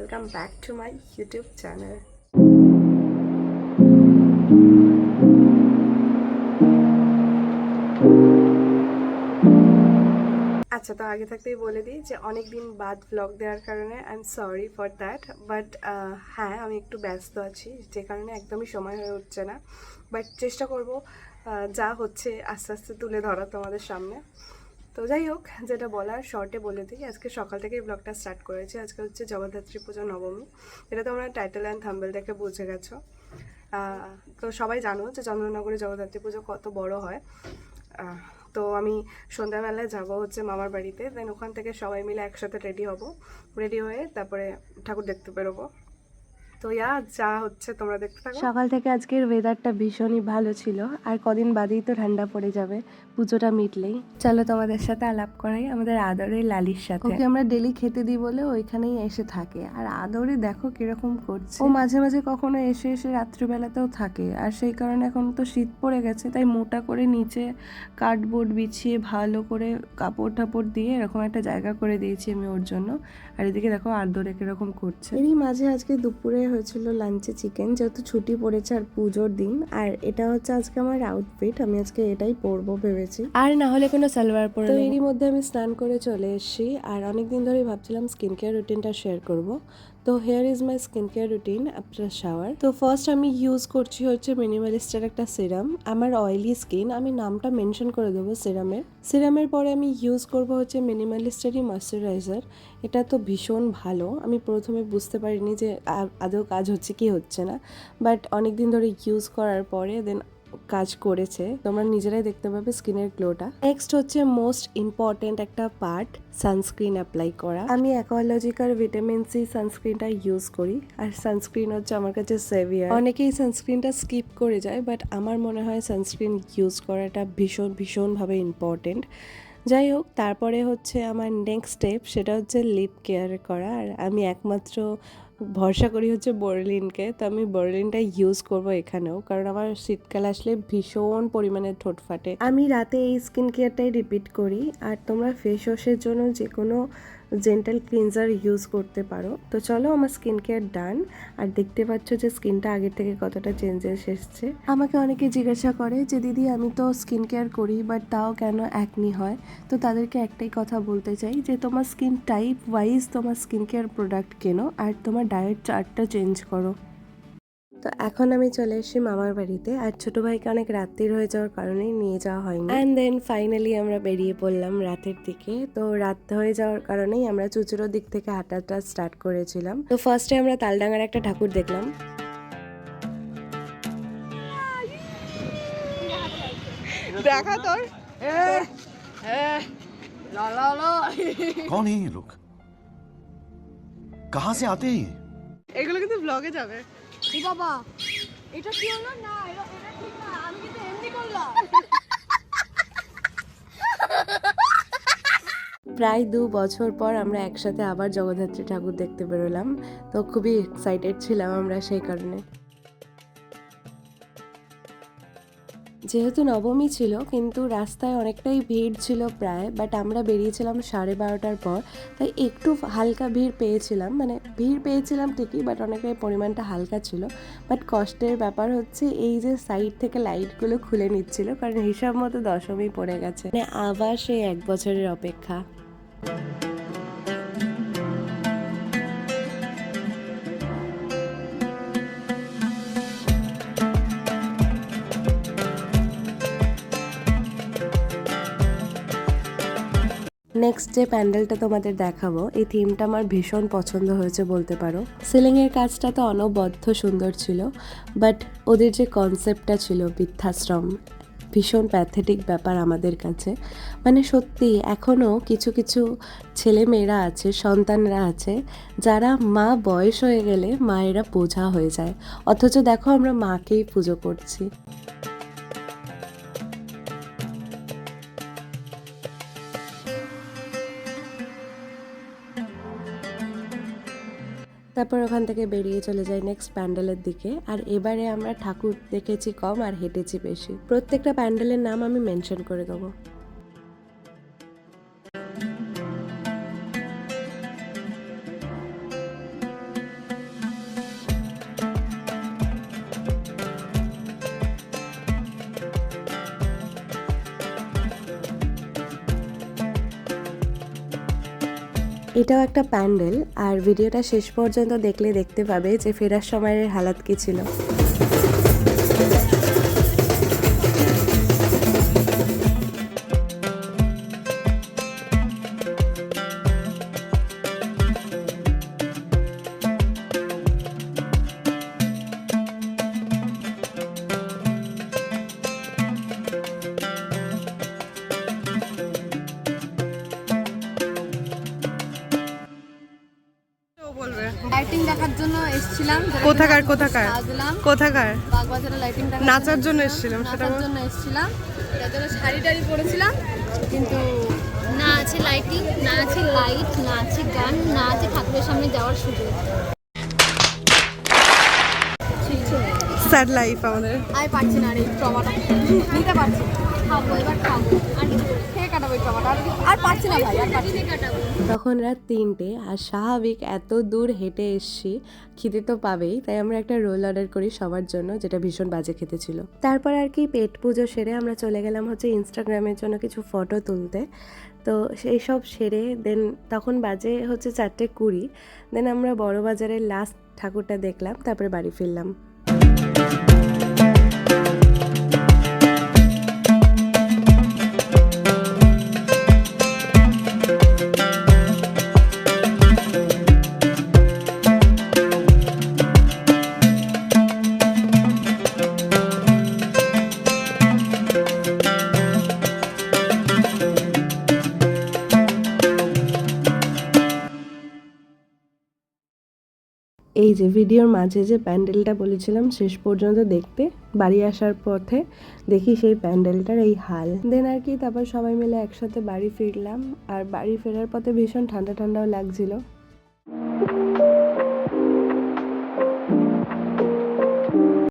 welcome back to my YouTube channel. আচ্ছা, তো আগে থাকতেই বলে দিই যে অনেক দিন বাদ ব্লগ দেওয়ার কারণে I am sorry for that, but হ্যাঁ আমি একটু ব্যস্ত আছি, যে কারণে একদমই সময় হয়ে উঠছে না। বাট চেষ্টা করব যা হচ্ছে আস্তে আস্তে তুলে ধরা তোমাদের সামনে। তো যাই হোক, যেটা বলার শর্টে বলে দিই, আজকে সকাল থেকেই ব্লগটা স্টার্ট করেছি। আজকে হচ্ছে জগদ্ধাত্রী পুজো নবমী, এটা তোমরা টাইটেল অ্যান্ড থাম্বনেল দেখে বুঝে গেছো। তো সবাই জানো যে চন্দ্রনগরে জগদ্ধাত্রী পুজো কত বড় হয়। তো আমি সন্ধ্যাবেলায় যাব হচ্ছে মামার বাড়িতে, দেন ওখান থেকে সবাই মিলে একসাথে রেডি হব, রেডি হয়ে তারপরে ঠাকুর দেখতে বেরোবো। তো যা হচ্ছে তোমরা দেখতে থাকো। সকাল থেকে আজকের ওয়েদারটা ভীষণই ভালো ছিল, আর কদিন বাদেই তো ঠান্ডা পড়ে যাবে পুজোটা মিটলেই। চলো তোমাদের সাথে আলাপ করাই আমাদের আদরের লালির সাথে। ওকে আমরা ডেলি খেতে দিই বলে ওইখানেই এসে থাকে, আর আদরে দেখো কিরকম করছে। ও মাঝে মাঝে কখনো এসে এসে রাত্রিবেলাতেও থাকে, আর সেই কারণে এখন তো শীত পড়ে গেছে, তাই মোটা করে নিচে কার্ডবোর্ড বিছিয়ে ভালো করে কাপড় টাপড় দিয়ে এরকম একটা জায়গা করে দিয়েছি আমি ওর জন্য। আর এদিকে দেখো আদরে কিরকম করছে। এরই মাঝে আজকে দুপুরে হয়েছিল লাঞ্চে চিকেন, যেহেতু ছুটি পড়েছে আর পুজোর দিন। আর এটা হচ্ছে আজকে আমার আউটফিট, আমি আজকে এটাই পরবো ভেবেছি, আর না হলে কোনো সালোয়ার পরে। তো এরই মধ্যে আমি স্নান করে চলে এসেছি, আর অনেকদিন ধরেই ভাবছিলাম স্কিন কেয়ার রুটিনটা শেয়ার করব। তো hair is my skin care routine after shower. তো ফার্স্ট আমি ইউজ করছি হচ্ছে মিনিমালিস্টের একটা সিরাম। আমার অয়েলি স্কিন, আমি নামটা মেনশন করে দেবো সিরামের পরে আমি ইউজ করব হচ্ছে মিনিমালিস্টেরই ময়শ্চারাইজার। এটা তো ভীষণ ভালো, আমি প্রথমে বুঝতে পারিনি যে আদৌ কাজ হচ্ছে কি হচ্ছে না, বাট অনেক দিন ধরে ইউজ করার পরে দেন কাজ করেছে, তোমরা নিজেরাই দেখতে পাবে স্কিনের গ্লোটা। নেক্সট হচ্ছে মোস্ট ইম্পর্টেন্ট একটা পার্ট, সানস্ক্রিন অ্যাপ্লাই করা। আমি অ্যাকোয়ালজিকার ভিটামিন সি সানস্ক্রিনটা ইউজ করি, আর সানস্ক্রিন হচ্ছে আমার কাছে সেভিয়ার। অনেকেই সানস্ক্রিনটা স্কিপ করে যায়, বাট আমার মনে হয় সানস্ক্রিন ইউজ করাটা ভীষণভাবে ইম্পর্টেন্ট। যাই হোক, তারপরে হচ্ছে আমার নেক্সট স্টেপ, সেটা হচ্ছে লিপ কেয়ার করা। আর আমি একমাত্র ভরসা করি হচ্ছে বোরলিনকে, তো আমি বোরলিনটা ইউজ করব এখানেও, কারণ আমার শীতকাল আসলে ভীষণ পরিমাণে ঠোঁট ফাটে। আমি রাতে এই স্কিন কেয়ারটাই রিপিট করি, আর তোমরা ফেস ওয়াশের জন্য যে কোনো জেন্টাল ক্লিনজার ইউজ করতে পারো। তো চলো, আমার স্কিন কেয়ার ডান, আর দেখতে পাচ্ছ যে স্কিনটা আগের থেকে কতটা চেঞ্জেস এসছে। আমাকে অনেকে জিজ্ঞাসা করে যে দিদি আমি তো স্কিন কেয়ার করি, বাট তাও কেন অ্যাকনি হয়। তো তাদেরকে একটাই কথা বলতে চাই যে তোমার স্কিন টাইপ ওয়াইজ তোমার স্কিন কেয়ার প্রোডাক্ট কেনো, আর তোমার ডায়েট চার্টটা চেঞ্জ করো। তো এখন আমি চলে এসেছি মামার বাড়িতে, আর ছোটো ভাইকে অনেক রাত্রির হয়ে যাওয়ার কারণেই নিয়ে যাওয়া হয়নি। অ্যান্ড দেন ফাইনালি আমরা বেরিয়ে পড়লাম রাতের দিকে। তো রাত হয়ে যাওয়ার কারণেই আমরা চুচুড়োর দিক থেকে হাঁটাটা স্টার্ট করেছিলাম। তো ফার্স্টে আমরা তালডাঙ্গার একটা ঠাকুর দেখলাম। দেখা তোর कौन है ये लोग? कहाँ से आते हैं ये? এগুলো কিন্তু ব্লগে যাবে। এ বাবা, এটা কি হলো? না এটা ঠিক না, আমি কিন্তু এমনি করলাম। প্রায় 2 বছর পর আমরা একসাথে আবার জগদ্ধাত্রী ঠাকুর দেখতে বেরোলাম, তো খুবই এক্সাইটেড ছিলাম আমরা সেই কারণে। যেহেতু নবমী ছিল, কিন্তু রাস্তায় অনেকটাই ভিড় ছিল প্রায়, বাট আমরা বেরিয়েছিলাম 12:30টার পর, তাই একটু হালকা ভিড় পেয়েছিলাম, মানে ভিড় পেয়েছিলাম ঠিকই, বাট অনেকটাই পরিমাণটা হালকা ছিল। বাট কষ্টের ব্যাপার হচ্ছে এই যে সাইড থেকে লাইটগুলো খুলে নিচ্ছিল, কারণ হিসাব মতো দশমী পড়ে গেছে, মানে আবার সেই 1 বছরের অপেক্ষা। নেক্সট যে প্যান্ডেলটা তোমাদের দেখাবো, এই থিমটা আমার ভীষণ পছন্দ হয়েছে বলতে পারো। সিলিংয়ের কাজটা তো অনবদ্য সুন্দর ছিল, বাট ওদের যে কনসেপ্টটা ছিল বৃদ্ধাশ্রম, ভীষণ প্যাথেটিক ব্যাপার আমাদের কাছে। মানে সত্যি এখনও কিছু কিছু ছেলে মেয়েরা আছে, সন্তানরা আছে, যারা মা বয়স হয়ে গেলে মায়েরা বোঝা হয়ে যায়, অথচ দেখো আমরা মাকেই পুজো করছি। তারপর ওখান থেকে বেরিয়ে চলে যাই নেক্সট প্যান্ডেলের দিকে। আর এবারে আমরা ঠাকুর দেখেছি কম আর হেঁটেছি বেশি। প্রত্যেকটা প্যান্ডেলের নাম আমি মেনশন করে দেবো। এটাও একটা প্যান্ডেল, আর ভিডিওটা শেষ পর্যন্ত দেখলে দেখতে পাবে যে ফেরার সময়ের হালাত কি ছিল। লাইটিং দেখার জন্য এসেছিলাম। কোথাকার কোথাকার বাগবাজারে লাইটিং দেখার নাচার জন্য এসেছিলাম, সেটা নাচার জন্য এসেছিলাম। তার জন্য শাড়ি টাড়ি পরেছিলাম, কিন্তু না আছে লাইটিং, না আছে লাইট, না আছে গান, না আছে ঠাকুরের সামনে যাওয়ার সুযোগ। স্যাড লাইফ আমাদের। আমি পারছি না, আর এই ট্রমাটা নিতে পারছি না। খাবো এবার, খাবো আর খেয়ে কাটাবো এই ট্রমাটা, আর পারছি না ভাই, আর পারছি না। তখন রাত 3টে, আর স্বাভাবিক এত দূর হেঁটে এসছি, খিদে তো পাবেই, তাই আমরা একটা রোল অর্ডার করি সবার জন্য, যেটা ভীষণ বাজে খেতে ছিল। তারপর আর কি পেট পুজো সেরে আমরা চলে গেলাম হচ্ছে ইনস্টাগ্রামের জন্য কিছু ফটো তুলতে। তো সেই সব সেরে দেন তখন বাজে হচ্ছে 4:20। দেন আমরা বড় বাজারের লাস্ট ঠাকুরটা দেখলাম, তারপরে বাড়ি ফিরলাম। এই যে ভিডিওর মাঝে যে প্যান্ডেলটা বলেছিলাম শেষ পর্যন্ত দেখতে, বাড়ি আসার পথে দেখি সেই প্যান্ডেলটার এই হাল। দেন আর কি তারপর সবাই মিলে একসাথে বাড়ি ফিরলাম, আর বাড়ি ফেরার পথে ভীষণ ঠান্ডা ঠান্ডাও লাগছিল।